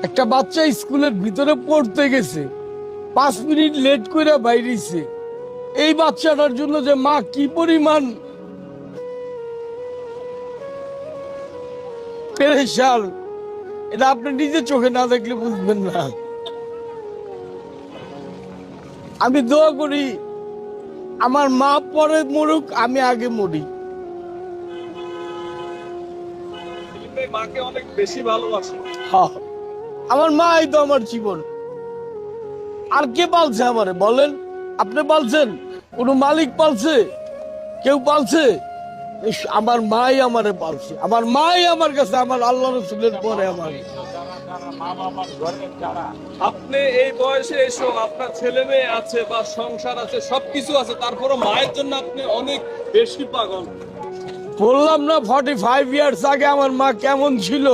একটা বাচ্চা স্কুলের ভিতরে পড়তে গেছে, 5 মিনিট লেট করে বাইরেছে। এই বাচ্চাটার জন্য যে মা কি পরিমাণ পেরেশান, এটা আপনি নিজের চোখে না দেখলে বুঝবেন না। আমি দোয়া করি আমার মা পরে মরুক, আমি আগে মরি। মাকে অনেক বেশি ভালোবাসে। হ্যাঁ, আমার মাই তো আমার জীবন। আর কে পালছে আমারে বলেন? আপনি পালছেন? কোন মালিক পালছে? কেউ পালছে? আমার মাই আমারে পালছে। আমার মাই আমার কাছে, আমার আল্লাহ রসুলের পরে আমার। আপনি এই বয়সে এসো, আপনার ছেলে মেয়ে আছে বা সংসার আছে, সবকিছু আছে, তারপরও মায়ের জন্য আপনি অনেক বেশি পাগল। বললাম না 45 ইয়ার্স আগে আমার মা কেমন ছিল?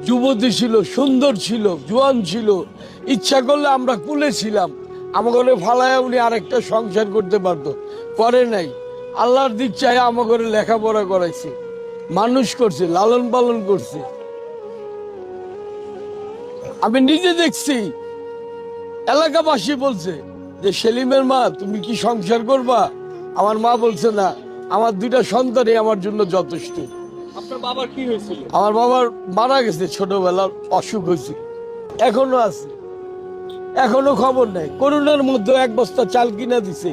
যুবতী ছিল, সুন্দর ছিল, জোয়ান ছিল। ইচ্ছা করলে আমরা কুলে ছিলাম, আমাকে ফালায় উনি আরেকটা সংসার করতে পারতো, করে নাই। আল্লাহর দিক চাই আমাকে লেখাপড়া করাইছে, মানুষ করছে, লালন পালন করছে। আমি নিজে দেখছি, এলাকাবাসী বলছে যে সেলিমের মা তুমি কি সংসার করবা? আমার মা বলছে না, আমার 2টা সন্তানই আমার জন্য যথেষ্ট। আপনার বাবার কি হয়েছিল? আমার বাবার মারা গেছে, ছোটবেলার অসুখ হয়েছে, এখনো আছে, এখনো খবর নেই। করোনার মধ্যে 1 বস্তা চাল কিনা দিছে,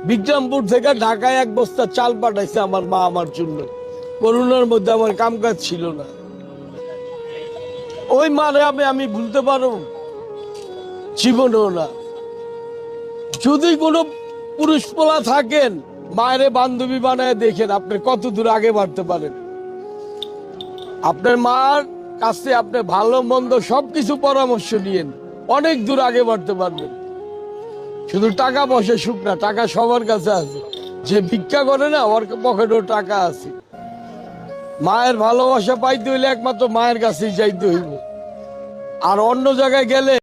বিক্রমপুর থেকে ঢাকায় 1 বস্তা চাল পাঠাইছে আমার মা আমার জন্য। করোনার মধ্যে আমার কামকাজ ছিল না। ওই মারে আমি ভুলতে পারব? জীবনেও না। যদি কোনো পুরুষ পোলা থাকেন, মায়ের বান্ধবী বানায় দেখেন, আপনি কত দূর আগে বাড়তে পারেন। আপনার মার কাছে আপনি ভালো মন্দ সবকিছু পরামর্শ নিয়েন, অনেক দূর আগে বাড়তে পারবেন। শুধু টাকা পয়সা সুখ না, টাকা সবার কাছে আছে। যে ভিক্ষা করে না, ওর পকেটেও টাকা আছে। মায়ের ভালোবাসা পাইতে হইলে একমাত্র মায়ের কাছেই যাইতে হইব। আর অন্য জায়গায় গেলে